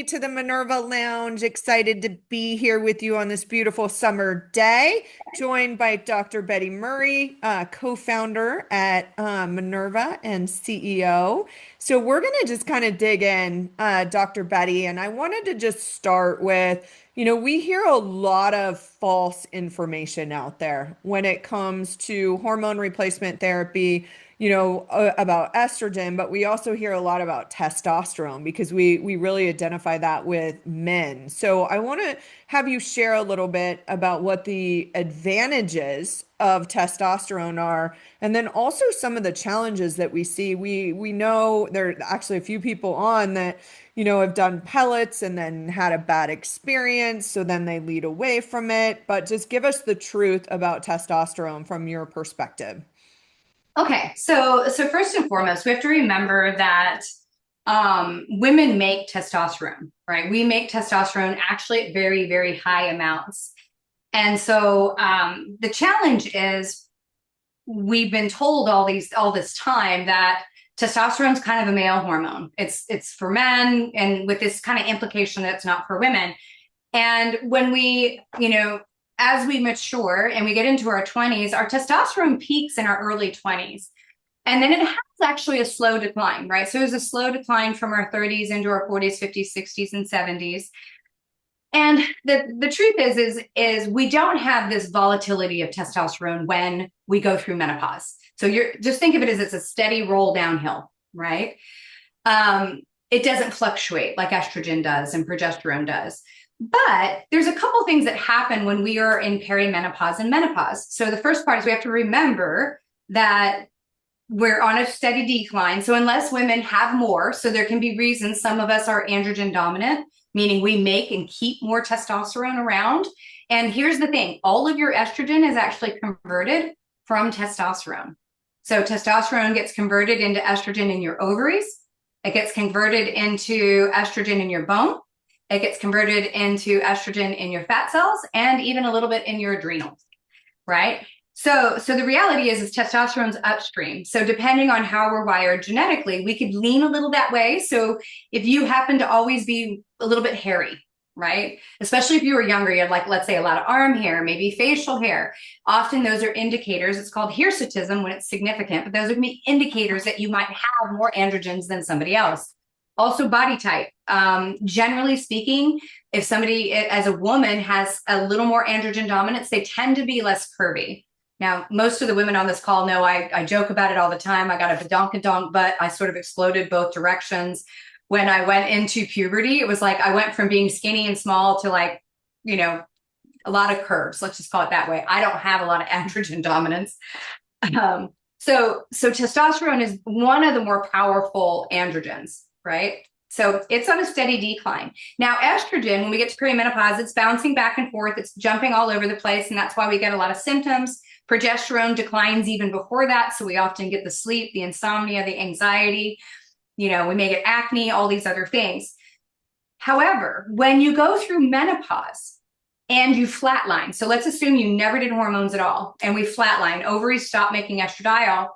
everybody, to the Menrva Lounge. Excited to be here with you on this beautiful summer day. Joined by Dr. Betty Murray, co-founder at Menrva and CEO. So we're going to just kind of dig in, Dr. Betty, and I wanted to just start with, we hear a lot of false information out there when it comes to hormone replacement therapy, about estrogen, but we also hear a lot about testosterone because we really identify that with men. So I want to have you share a little bit about what the advantages of testosterone are, and then also some of the challenges that we see. We know there are actually a few people on that, have done pellets and then had a bad experience, so then they lead away from it. But just give us the truth about testosterone from your perspective. Okay, so first and foremost, we have to remember that women make testosterone, right? We make testosterone actually at very, very high amounts. And so the challenge is we've been told all this time that testosterone is kind of a male hormone. It's for men, and with this kind of implication that it's not for women. And when as we mature and we get into our 20s, our testosterone peaks in our early 20s. And then it has actually a slow decline, right? So there's a slow decline from our 30s into our 40s, 50s, 60s, and 70s. And the truth is we don't have this volatility of testosterone when we go through menopause. So you're just think of it as it's a steady roll downhill, right? It doesn't fluctuate like estrogen does and progesterone does. But there's a couple things that happen when we are in perimenopause and menopause. So the first part is we have to remember that we're on a steady decline. So unless women have more, so there can be reasons some of us are androgen dominant, meaning we make and keep more testosterone around. And here's the thing, all of your estrogen is actually converted from testosterone. So testosterone gets converted into estrogen in your ovaries. It gets converted into estrogen in your bone. It gets converted into estrogen in your fat cells and even a little bit in your adrenals, right? So the reality is testosterone's upstream. So depending on how we're wired genetically, we could lean a little that way. So if you happen to always be a little bit hairy, right? Especially if you were younger, you had let's say a lot of arm hair, maybe facial hair. Often those are indicators. It's called hirsutism when it's significant, but those would be indicators that you might have more androgens than somebody else. Also body type. Generally speaking, if somebody as a woman has a little more androgen dominance, they tend to be less curvy. Now, most of the women on this call know I joke about it all the time. I got a badonkadonk butt. I sort of exploded both directions. When I went into puberty, it was like I went from being skinny and small to a lot of curves. Let's just call it that way. I don't have a lot of androgen dominance. So testosterone is one of the more powerful androgens, right? So it's on a steady decline. Now, estrogen, when we get to perimenopause, it's bouncing back and forth. It's jumping all over the place. And that's why we get a lot of symptoms. Progesterone declines even before that. So we often get the sleep, the insomnia, the anxiety. We may get acne, all these other things. However, when you go through menopause and you flatline, so let's assume you never did hormones at all, and we flatline, ovaries stop making estradiol.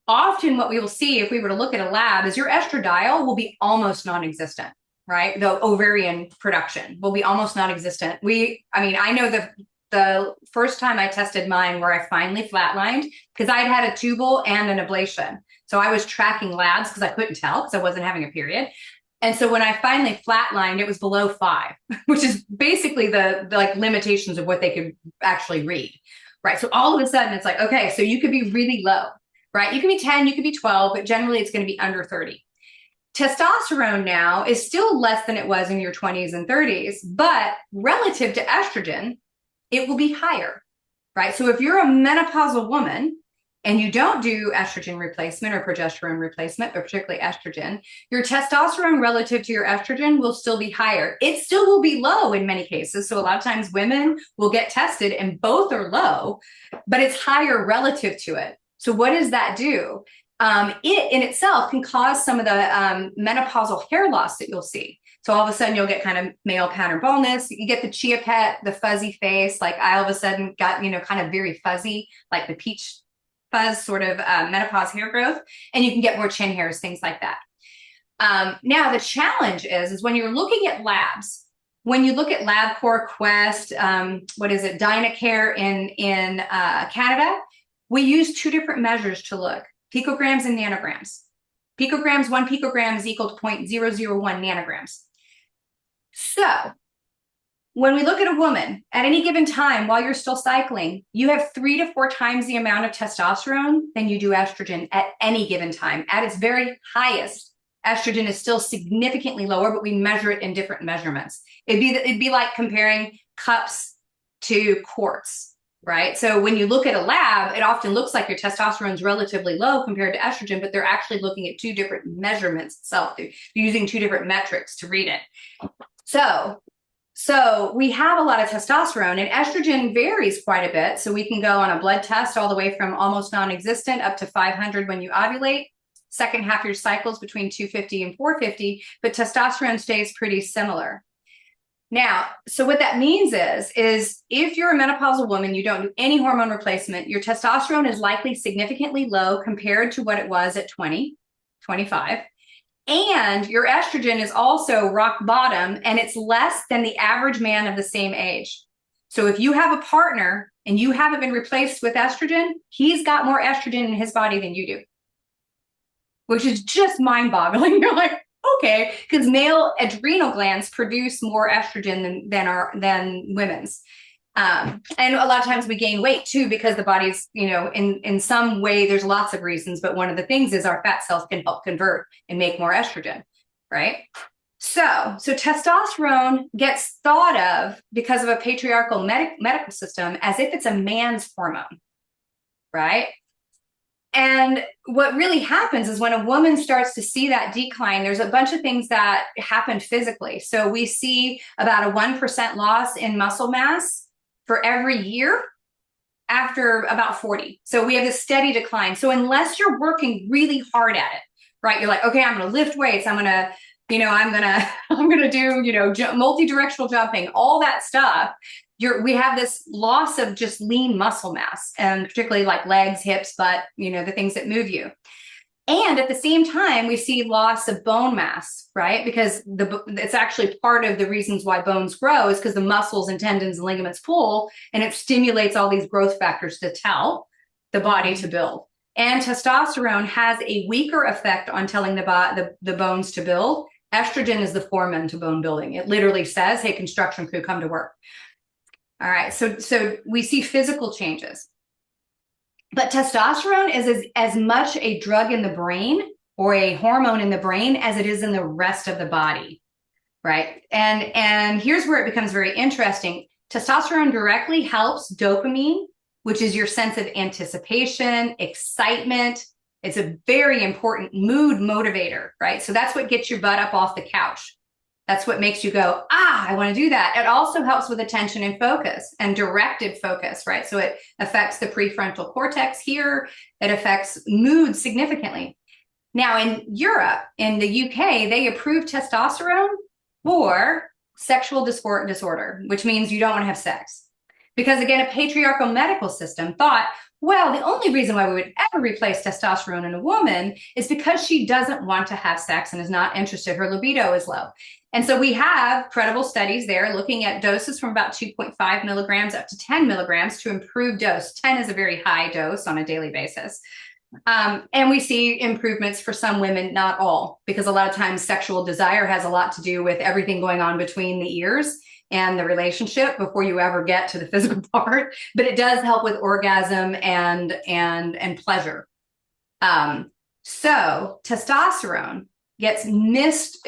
Often what we will see if we were to look at a lab is your estradiol will be almost non-existent, right? The ovarian production will be almost non-existent. I know the first time I tested mine where I finally flatlined, because I had a tubal and an ablation. So I was tracking labs because I couldn't tell because I wasn't having a period. And so when I finally flatlined, it was below 5, which is basically the limitations of what they could actually read, right? So all of a sudden it's like, okay, so you could be really low, right? You can be 10, you could be 12, but generally it's going to be under 30. Testosterone now is still less than it was in your 20s and 30s, but relative to estrogen, it will be higher, right? So if you're a menopausal woman and you don't do estrogen replacement or progesterone replacement, but particularly estrogen, your testosterone relative to your estrogen will still be higher. It still will be low in many cases. So a lot of times women will get tested and both are low, but it's higher relative to it. So what does that do? It in itself can cause some of the menopausal hair loss that you'll see. So all of a sudden you'll get kind of male pattern baldness. You get the chia pet, the fuzzy face. Like I all of a sudden got, kind of very fuzzy, like the peach fuzz sort of menopause hair growth. And you can get more chin hairs, things like that. Now the challenge is when you're looking at labs, when you look at LabCorp, Quest, what is it, Dynacare in Canada, we use two different measures to look: picograms and nanograms. Picograms, 1 picogram is equal to 0.001 nanograms. So when we look at a woman at any given time while you're still cycling, you have 3 to 4 times the amount of testosterone than you do estrogen at any given time. At its very highest, estrogen is still significantly lower, but we measure it in different measurements. It'd be like comparing cups to quarts, right? So when you look at a lab, it often looks like your testosterone is relatively low compared to estrogen, but they're actually looking at two different measurements itself. They're using two different metrics to read it. So we have a lot of testosterone, and estrogen varies quite a bit. So we can go on a blood test all the way from almost non-existent up to 500 when you ovulate. Second half of your cycles between 250 and 450, but testosterone stays pretty similar. Now, so what that means is if you're a menopausal woman, you don't do any hormone replacement, your testosterone is likely significantly low compared to what it was at 20, 25. And your estrogen is also rock bottom, and it's less than the average man of the same age. So if you have a partner and you haven't been replaced with estrogen, he's got more estrogen in his body than you do, which is just mind-boggling. You're like, okay, because male adrenal glands produce more estrogen than women's. And a lot of times we gain weight too, because the body's, in some way, there's lots of reasons, but one of the things is our fat cells can help convert and make more estrogen, right? So testosterone gets thought of, because of a patriarchal medical system, as if it's a man's hormone, right? And what really happens is when a woman starts to see that decline, there's a bunch of things that happen physically. So we see about a 1% loss in muscle mass for every year after about 40. So we have this steady decline. So unless you're working really hard at it, right? You're like, okay, I'm going to lift weights. I'm going to do, multi-directional jumping, all that stuff. We have this loss of just lean muscle mass, and particularly like legs, hips, butt, the things that move you. And at the same time, we see loss of bone mass, right? Because it's actually part of the reasons why bones grow is because the muscles and tendons and ligaments pull, and it stimulates all these growth factors to tell the body to build. And testosterone has a weaker effect on telling the bones to build. Estrogen is the foreman to bone building. It literally says, hey, construction crew, come to work. All right, so we see physical changes. But testosterone is as much a drug in the brain or a hormone in the brain as it is in the rest of the body, right? And here's where it becomes very interesting. Testosterone directly helps dopamine, which is your sense of anticipation, excitement. It's a very important mood motivator, right? So that's what gets your butt up off the couch. That's what makes you go, I want to do that. It also helps with attention and focus and directed focus, right? So it affects the prefrontal cortex here. It affects mood significantly. Now in Europe, in the UK, they approved testosterone for sexual disorder, which means you don't want to have sex. Because again, a patriarchal medical system thought, well, the only reason why we would ever replace testosterone in a woman is because she doesn't want to have sex and is not interested. Her libido is low. And so we have credible studies there looking at doses from about 2.5 milligrams up to 10 milligrams to improve dose. 10 is a very high dose on a daily basis. And we see improvements for some women, not all, because a lot of times sexual desire has a lot to do with everything going on between the ears and the relationship before you ever get to the physical part. But it does help with orgasm and pleasure. So testosterone gets missed,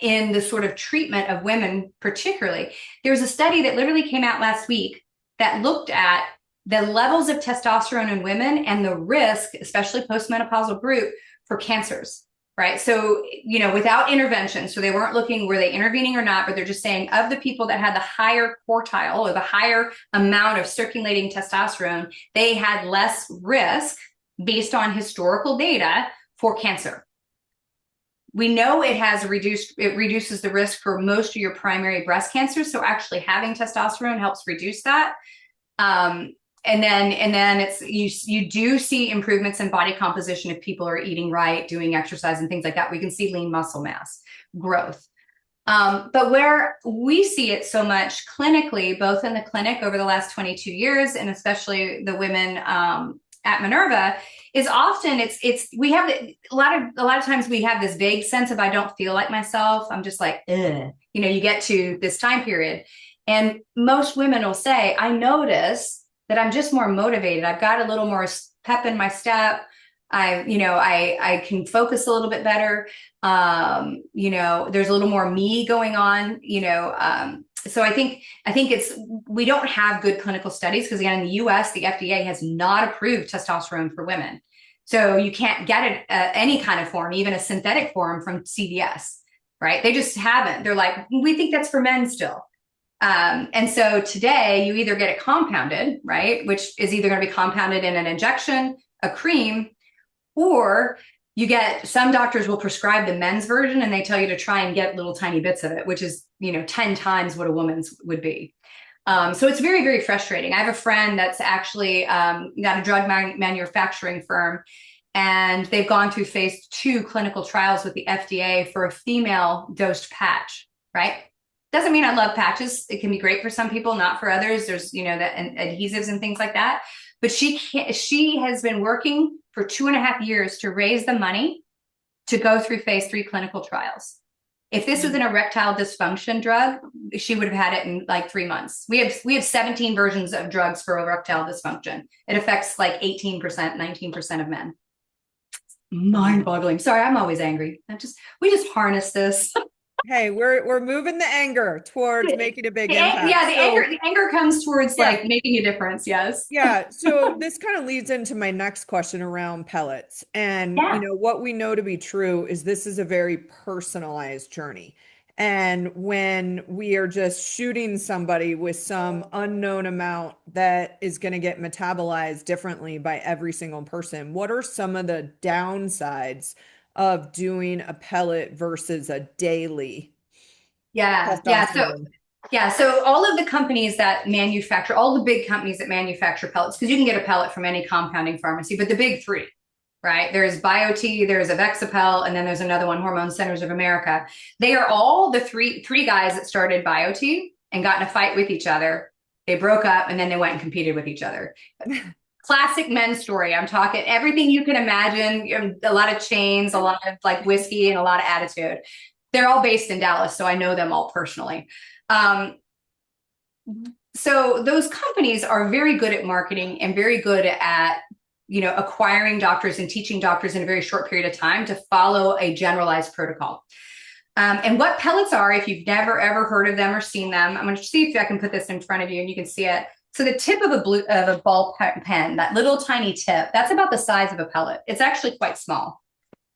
in the sort of treatment of women particularly. There's a study that literally came out last week that looked at the levels of testosterone in women and the risk, especially postmenopausal group, for cancers, right? So, without intervention. So they weren't looking, were they intervening or not, but they're just saying of the people that had the higher quartile or the higher amount of circulating testosterone, they had less risk based on historical data for cancer. We know it reduces the risk for most of your primary breast cancers. So actually having testosterone helps reduce that. And then you do see improvements in body composition if people are eating right, doing exercise and things like that. We can see lean muscle mass growth. But where we see it so much clinically, both in the clinic over the last 22 years, and especially the women at Menrva, is often we have a lot of times we have this vague sense of I don't feel like myself. I'm just like, ugh. You get to this time period, and most women will say, I notice that I'm just more motivated. I've got a little more pep in my step. I can focus a little bit better. There's a little more me going on, so I think we don't have good clinical studies because again, in the US, the FDA has not approved testosterone for women. So you can't get it any kind of form, even a synthetic form from CVS, right? They just haven't. They're like, we think that's for men still. And so today you either get it compounded, right? Which is either going to be compounded in an injection, a cream, or you get, some doctors will prescribe the men's version and they tell you to try and get little tiny bits of it, which is, 10 times what a woman's would be. So it's very, very frustrating. I have a friend that's actually got a drug manufacturing firm, and they've gone through phase 2 clinical trials with the FDA for a female dosed patch, right? Doesn't mean I love patches. It can be great for some people, not for others. There's, the adhesives and things like that. But she has been working for 2.5 years to raise the money to go through phase 3 clinical trials. If this was an erectile dysfunction drug, she would have had it in like 3 months. We have 17 versions of drugs for erectile dysfunction. It affects like 18%, 19% of men. Mind-boggling. Sorry, I'm always angry. We just harness this. Hey, we're moving the anger towards making a big impact. Yeah, the anger comes towards like making a difference. Yes. Yeah. So this kind of leads into my next question around pellets. And what we know to be true is this is a very personalized journey. And when we are just shooting somebody with some unknown amount that is going to get metabolized differently by every single person, what are some of the downsides of doing a pellet versus a daily testosterone? So all of the companies that manufacture, all the big companies that manufacture pellets, because you can get a pellet from any compounding pharmacy, but the big three, right? There's BioT, there's Avexapel, and then there's another one, Hormone Centers of America. They are all the three guys that started BioT and got in a fight with each other. They broke up and then they went and competed with each other. Classic men's story. I'm talking everything you can imagine, a lot of chains, a lot of like whiskey, and a lot of attitude. They're all based in Dallas, so I know them all personally. So those companies are very good at marketing and very good at, acquiring doctors and teaching doctors in a very short period of time to follow a generalized protocol. And what pellets are, if you've never, ever heard of them or seen them, I'm going to see if I can put this in front of you and you can see it. So the tip of a ball pen, that little tiny tip, that's about the size of a pellet. It's actually quite small,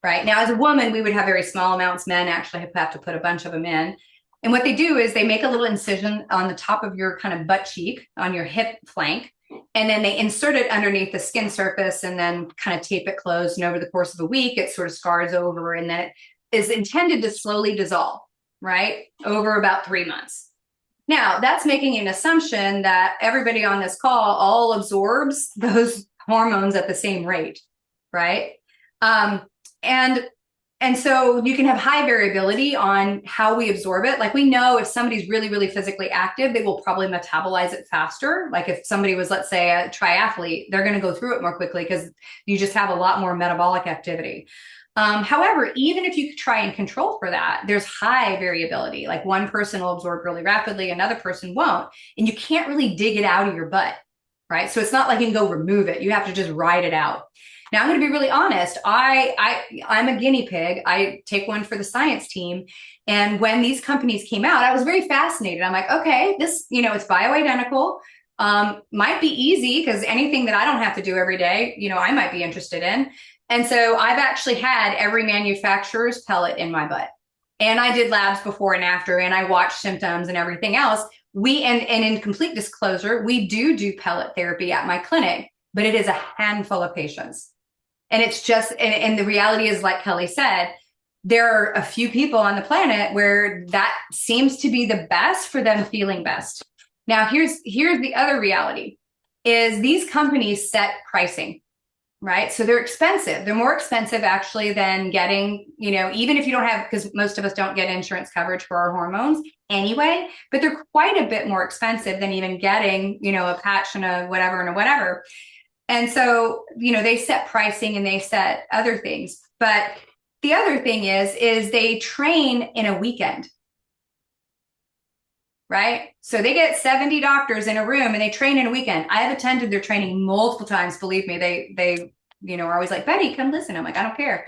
right? Now, as a woman, we would have very small amounts. Men actually have to put a bunch of them in. And what they do is they make a little incision on the top of your kind of butt cheek, on your hip flank, and then they insert it underneath the skin surface and then kind of tape it closed. And over the course of a week, it sort of scars over, and then it is intended to slowly dissolve, right? Over about 3 months. Now, that's making an assumption that everybody on this call all absorbs those hormones at the same rate, right? And so you can have high variability on how we absorb it. Like we know if somebody's really, really physically active, they will probably metabolize it faster. Like if somebody was, let's say, a triathlete, they're going to go through it more quickly because you just have a lot more metabolic activity. However, even if you try and control for that, there's high variability. Like one person will absorb really rapidly, another person won't. And you can't really dig it out of your butt, right? So it's not like you can go remove it. You have to just ride it out. Now, I'm going to be really honest. I'm a guinea pig. I take one for the science team. And when these companies came out, I was very fascinated. I'm like, okay, this, it's bioidentical. Might be easy because anything that I don't have to do every day, I might be interested in. And so I've actually had every manufacturer's pellet in my butt. And I did labs before and after, and I watched symptoms and everything else. And in complete disclosure, we do pellet therapy at my clinic, but it is a handful of patients. And it's just, and the reality is, like Kelly said, there are a few people on the planet where that seems to be the best for them feeling best. Now, here's the other reality. is these companies set pricing, right? So they're expensive. They're more expensive actually than getting, even if you don't have, because most of us don't get insurance coverage for our hormones anyway, but they're quite a bit more expensive than even getting, a patch and a whatever and a whatever. And so, they set pricing and they set other things. But the other thing is they train in a weekend, right? So they get 70 doctors in a room and they train in a weekend. I have attended their training multiple times. Believe me, they are always like, Betty, come listen. I'm like, I don't care.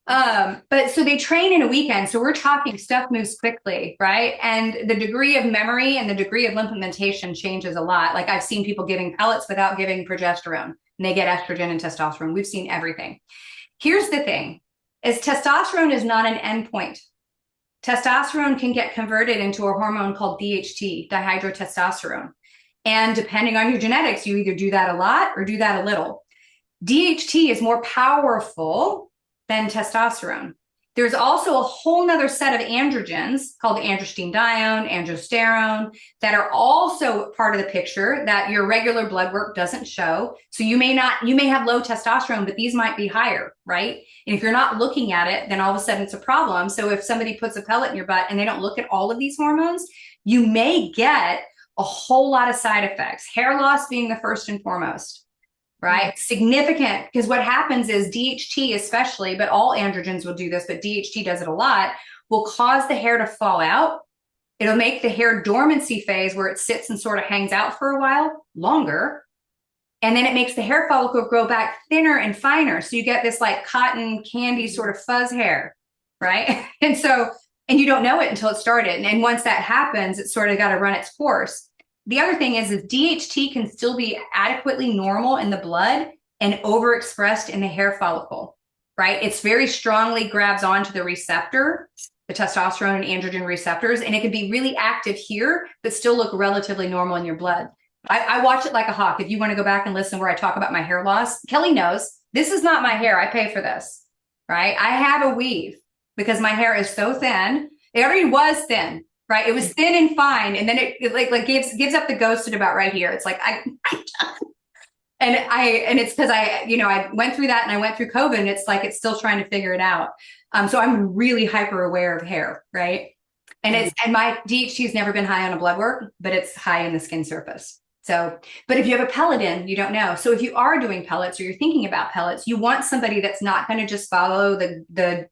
But so they train in a weekend. So we're talking stuff moves quickly, right? And the degree of memory and the degree of implementation changes a lot. Like I've seen people giving pellets without giving progesterone, and they get estrogen and testosterone. We've seen everything. Here's the thing, is testosterone is not an endpoint. Testosterone can get converted into a hormone called DHT, dihydrotestosterone. And depending on your genetics, you either do that a lot or do that a little. DHT is more powerful than testosterone. There's also a whole nother set of androgens called androstenedione, androsterone that are also part of the picture that your regular blood work doesn't show. So you may have low testosterone, but these might be higher, right? And if you're not looking at it, then all of a sudden it's a problem. So if somebody puts a pellet in your butt and they don't look at all of these hormones, you may get a whole lot of side effects, hair loss being the first and foremost. Right? Significant, because what happens is DHT especially, but all androgens will do this, but DHT does it a lot, will cause the hair to fall out. It'll make the hair dormancy phase where it sits and sort of hangs out for a while longer. And then it makes the hair follicle grow back thinner and finer. So you get this like cotton candy sort of fuzz hair, right? And you don't know it until it started. And once that happens, it's sort of got to run its course. The other thing is DHT can still be adequately normal in the blood and overexpressed in the hair follicle, right? It's very strongly grabs onto the receptor, the testosterone and androgen receptors, and it can be really active here, but still look relatively normal in your blood. I watch it like a hawk. If you want to go back and listen where I talk about my hair loss, Kelly knows this is not my hair. I pay for this, right? I have a weave because my hair is so thin. It already was thin. Right. It was thin and fine. And then it gives up the ghost at about right here. It's like, and it's because I went through that and I went through COVID and it's like, it's still trying to figure it out. So I'm really hyper aware of hair. Right. And my DHT has never been high on a blood work, but it's high in the skin surface. So, but if you have a pellet in, you don't know. So if you are doing pellets or you're thinking about pellets, you want somebody that's not going to just follow the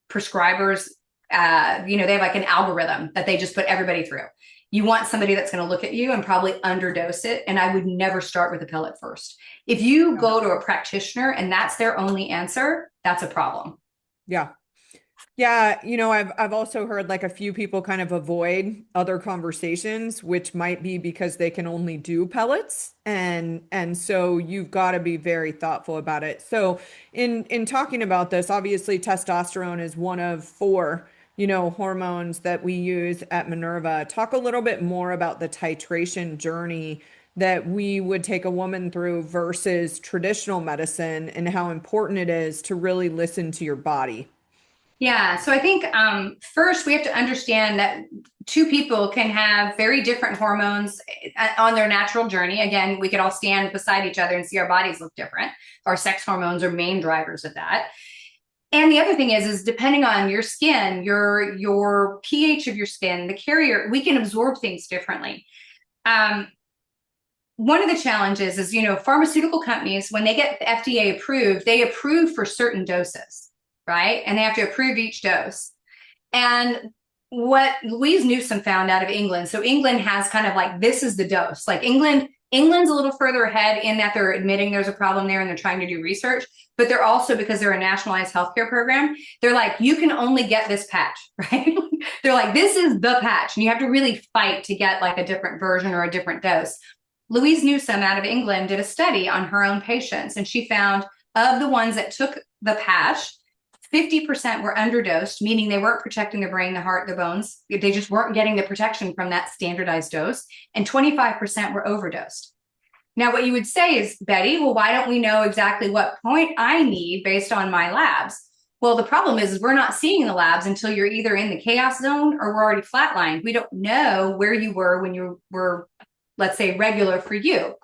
prescribers. They have like an algorithm that they just put everybody through. You want somebody that's going to look at you and probably underdose it. And I would never start with a pellet first. If you go to a practitioner and that's their only answer, that's a problem. Yeah. Yeah, I've also heard like a few people kind of avoid other conversations, which might be because they can only do pellets, and so you've got to be very thoughtful about it. So in talking about this, obviously testosterone is one of four, hormones that we use at Menrva. Talk a little bit more about the titration journey that we would take a woman through versus traditional medicine and how important it is to really listen to your body. Yeah. So I think first we have to understand that two people can have very different hormones on their natural journey. Again, we could all stand beside each other and see our bodies look different. Our sex hormones are main drivers of that. And the other thing is depending on your skin, your pH of your skin, the carrier, we can absorb things differently. One of the challenges is, pharmaceutical companies, when they get FDA approved, they approve for certain doses. Right? And they have to approve each dose. And what Louise Newsom found out of England, so England has kind of like, this is the dose. Like England's a little further ahead in that they're admitting there's a problem there and they're trying to do research, but they're also, because they're a nationalized healthcare program, they're like, you can only get this patch, right? They're like, this is the patch. And you have to really fight to get like a different version or a different dose. Louise Newsom out of England did a study on her own patients, and she found of the ones that took the patch, 50% were underdosed, meaning they weren't protecting the brain, the heart, the bones. They just weren't getting the protection from that standardized dose. And 25% were overdosed. Now, what you would say is, Betty, well, why don't we know exactly what point I need based on my labs? Well, the problem is we're not seeing the labs until you're either in the chaos zone or we're already flatlined. We don't know where you were when you were let's say regular for you.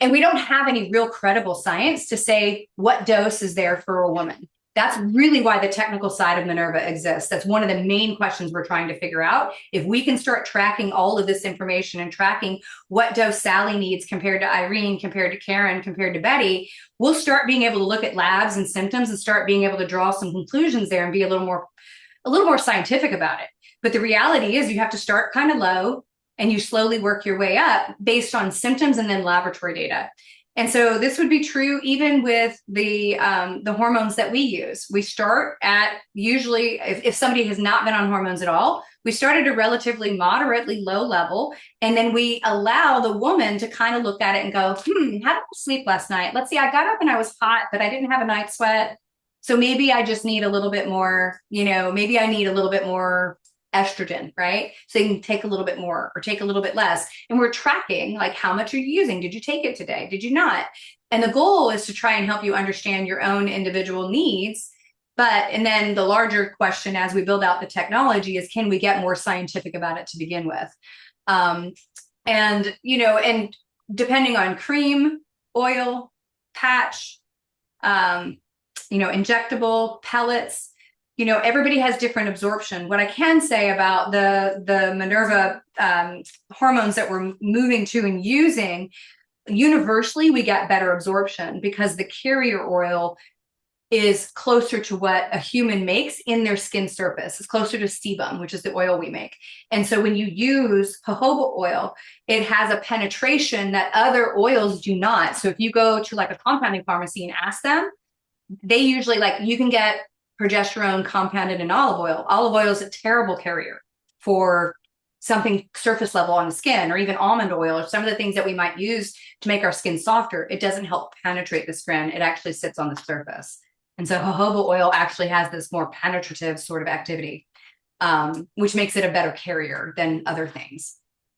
And we don't have any real credible science to say what dose is there for a woman. That's really why the technical side of Menrva exists. That's one of the main questions we're trying to figure out. If we can start tracking all of this information and tracking what dose Sally needs compared to Irene, compared to Karen, compared to Betty, we'll start being able to look at labs and symptoms and start being able to draw some conclusions there and be a little more scientific about it. But the reality is you have to start kind of low and you slowly work your way up based on symptoms and then laboratory data. And so this would be true even with the hormones that we use. We start at usually, if somebody has not been on hormones at all, we start at a relatively moderately low level, and then we allow the woman to kind of look at it and go, how did I sleep last night? Let's see, I got up and I was hot, but I didn't have a night sweat. So maybe I just need a little bit more, maybe I need a little bit more estrogen, right? So you can take a little bit more or take a little bit less. And we're tracking, like, how much are you using? Did you take it today? Did you not? And the goal is to try and help you understand your own individual needs. And then the larger question as we build out the technology is, can we get more scientific about it to begin with? And depending on cream, oil, patch, injectable, pellets, everybody has different absorption. What I can say about the Menrva hormones that we're moving to and using, universally, we get better absorption because the carrier oil is closer to what a human makes in their skin surface. It's closer to sebum, which is the oil we make. And so when you use jojoba oil, it has a penetration that other oils do not. So if you go to like a compounding pharmacy and ask them, they usually, like, you can get progesterone compounded in olive oil. Olive oil is a terrible carrier for something surface level on the skin, or even almond oil, or some of the things that we might use to make our skin softer. It doesn't help penetrate the skin. It actually sits on the surface. And so jojoba oil actually has this more penetrative sort of activity, which makes it a better carrier than other things.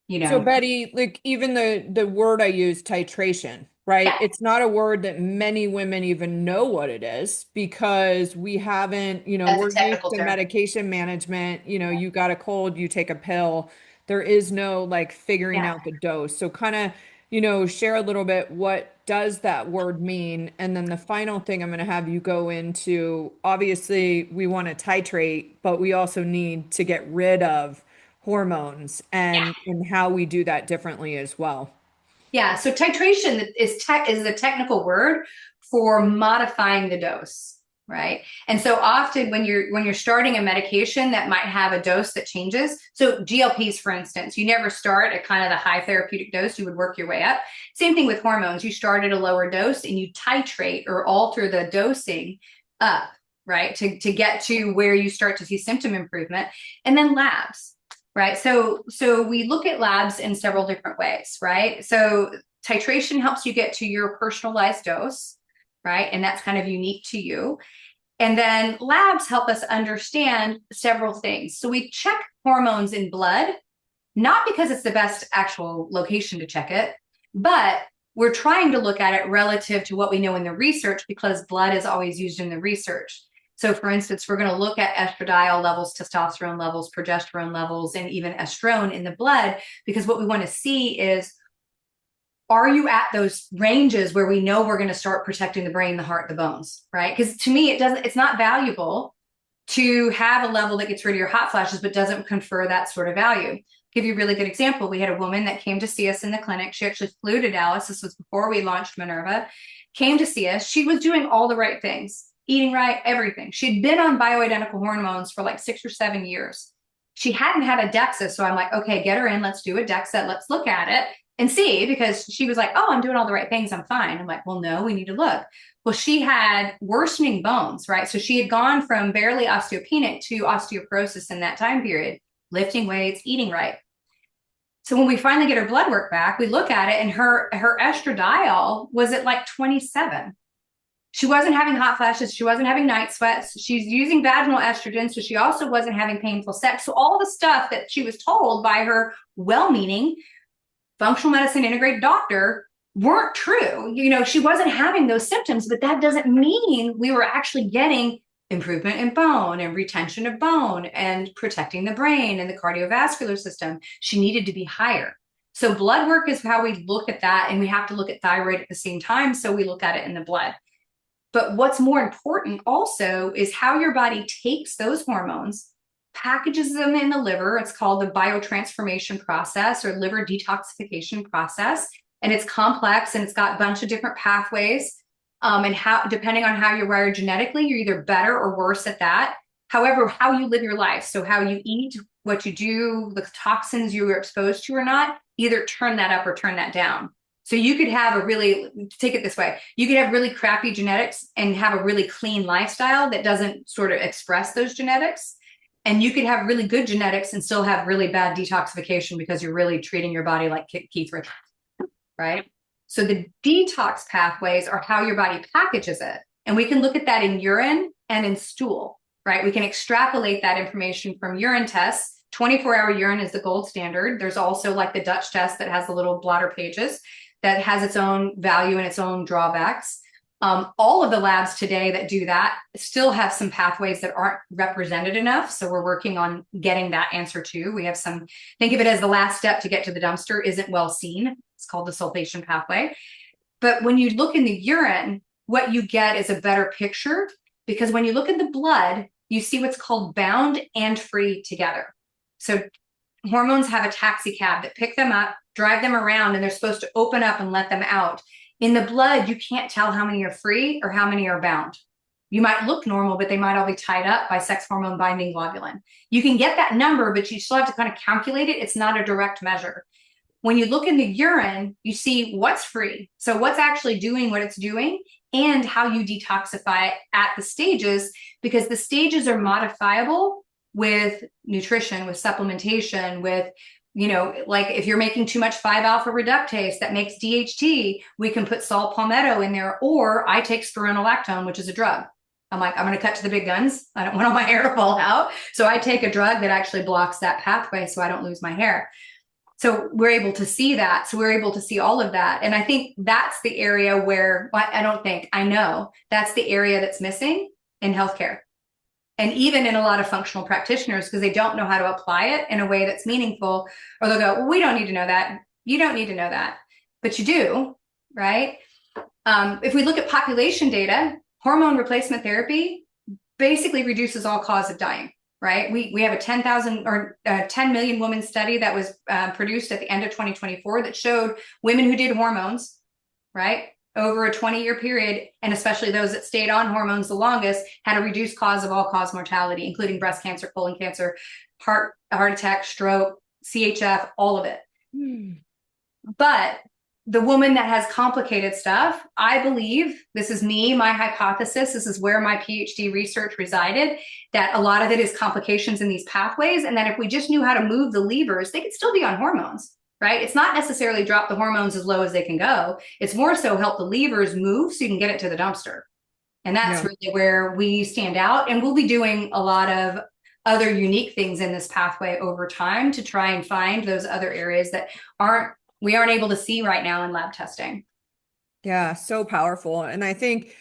So Betty, like, even the word I use, titration, right? Yeah, It's not a word that many women even know what it is, because we haven't, that's a we're used technical to term. medication management. You got a cold, you take a pill. There is no like figuring Yeah. out the dose. So kind of, share a little bit, what does that word mean? And then the final thing I'm going to have you go into, obviously we want to titrate, but we also need to get rid of hormones, and how we do that differently as well. Yeah, so titration is the technical word for modifying the dose, right? And so often when you're starting a medication that might have a dose that changes. So GLPs, for instance, you never start at kind of the high therapeutic dose, you would work your way up. Same thing with hormones. You start at a lower dose and you titrate or alter the dosing up, right? To get to where you start to see symptom improvement. And then labs. Right. So we look at labs in several different ways, right? So titration helps you get to your personalized dose, right? And that's kind of unique to you. And then labs help us understand several things. So we check hormones in blood, not because it's the best actual location to check it, but we're trying to look at it relative to what we know in the research, because blood is always used in the research. So for instance, we're going to look at estradiol levels, testosterone levels, progesterone levels, and even estrone in the blood, because what we want to see is, are you at those ranges where we know we're going to start protecting the brain, the heart, the bones, right? Because to me, it's not valuable to have a level that gets rid of your hot flashes, but doesn't confer that sort of value. Give you a really good example. We had a woman that came to see us in the clinic. She actually flew to Dallas. This was before we launched Menrva. Came to see us. She was doing all the right things, eating right, everything. She'd been on bioidentical hormones for like 6 or 7 years. She hadn't had a DEXA. So I'm like, okay, get her in. Let's do a DEXA. Let's look at it and see, because she was like, oh, I'm doing all the right things. I'm fine. I'm like, well, no, we need to look. Well, she had worsening bones, right? So she had gone from barely osteopenic to osteoporosis in that time period, lifting weights, eating right. So when we finally get her blood work back, we look at it and her estradiol was at like 27. She wasn't having hot flashes. She wasn't having night sweats. She's using vaginal estrogen, so she also wasn't having painful sex. So all the stuff that she was told by her well-meaning functional medicine integrated doctor weren't true. She wasn't having those symptoms, but that doesn't mean we were actually getting improvement in bone and retention of bone and protecting the brain and the cardiovascular system. She needed to be higher. So blood work is how we look at that, and we have to look at thyroid at the same time. So we look at it in the blood. But what's more important also is how your body takes those hormones, packages them in the liver. It's called the biotransformation process or liver detoxification process. And it's complex and it's got a bunch of different pathways. And how, depending on how you're wired genetically, you're either better or worse at that. However, how you live your life, so how you eat, what you do, the toxins you were exposed to or not, either turn that up or turn that down. So you could have a really, take it this way, you could have really crappy genetics and have a really clean lifestyle that doesn't sort of express those genetics. And you could have really good genetics and still have really bad detoxification because you're really treating your body like Keith Richards, right? So the detox pathways are how your body packages it. And we can look at that in urine and in stool, right? We can extrapolate that information from urine tests. 24-hour urine is the gold standard. There's also like the Dutch test that has the little blotter pages that has its own value and its own drawbacks. All of the labs today that do that still have some pathways that aren't represented enough. So we're working on getting that answer too. We have some, think of it as the last step to get to the dumpster isn't well seen. It's called the sulfation pathway. But when you look in the urine, what you get is a better picture, because when you look at the blood, you see what's called bound and free together. So hormones have a taxi cab that pick them up, drive them around, and they're supposed to open up and let them out. In the blood, you can't tell how many are free or how many are bound. You might look normal, but they might all be tied up by sex hormone binding globulin. You can get that number, but you still have to kind of calculate it. It's not a direct measure. When you look in the urine, you see what's free. So what's actually doing what it's doing and how you detoxify it at the stages, because the stages are modifiable with nutrition, with supplementation, with, you know, like if you're making too much 5-alpha reductase that makes DHT, we can put saw palmetto in there, or I take spironolactone, which is a drug. I'm like, I'm going to cut to the big guns. I don't want all my hair to fall out. So I take a drug that actually blocks that pathway so I don't lose my hair. So we're able to see that. So we're able to see all of that. And I think that's the area where, well, I know that's the area that's missing in healthcare. And even in a lot of functional practitioners, because they don't know how to apply it in a way that's meaningful, or they'll go, well, we don't need to know that. You don't need to know that, but you do, right? If we look at population data, hormone replacement therapy basically reduces all cause of dying, right? We have a 10,000 or 10 million women study that was produced at the end of 2024 that showed women who did hormones, right, over a 20-year period, and especially those that stayed on hormones the longest, had a reduced cause of all-cause mortality, including breast cancer, colon cancer, heart attack, stroke, CHF, all of it. But the woman that has complicated stuff, I believe, this is me, my hypothesis, this is where my PhD research resided, that a lot of it is complications in these pathways, and that if we just knew how to move the levers, they could still be on hormones. Right? It's not necessarily drop the hormones as low as they can go. It's more so help the levers move so you can get it to the dumpster. And that's really where we stand out. And we'll be doing a lot of other unique things in this pathway over time to try and find those other areas that we aren't able to see right now in lab testing. Yeah, so powerful. And I think,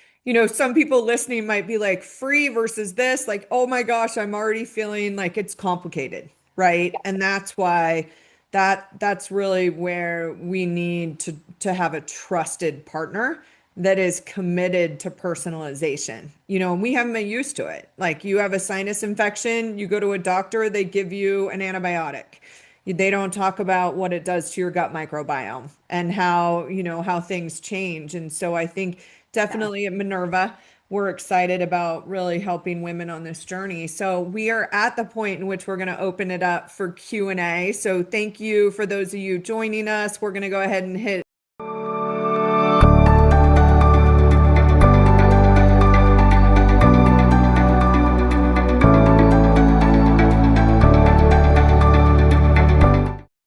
some people listening might be like, free versus this, like, oh my gosh, I'm already feeling like it's complicated, right? And that's why that's really where we need to have a trusted partner that is committed to personalization. And we haven't been used to it. Like, you have a sinus infection, you go to a doctor, they give you an antibiotic. They don't talk about what it does to your gut microbiome and how things change. And so I think definitely at Menrva, we're excited about really helping women on this journey. So we are at the point in which we're going to open it up for Q&A. So thank you for those of you joining us. We're going to go ahead and hit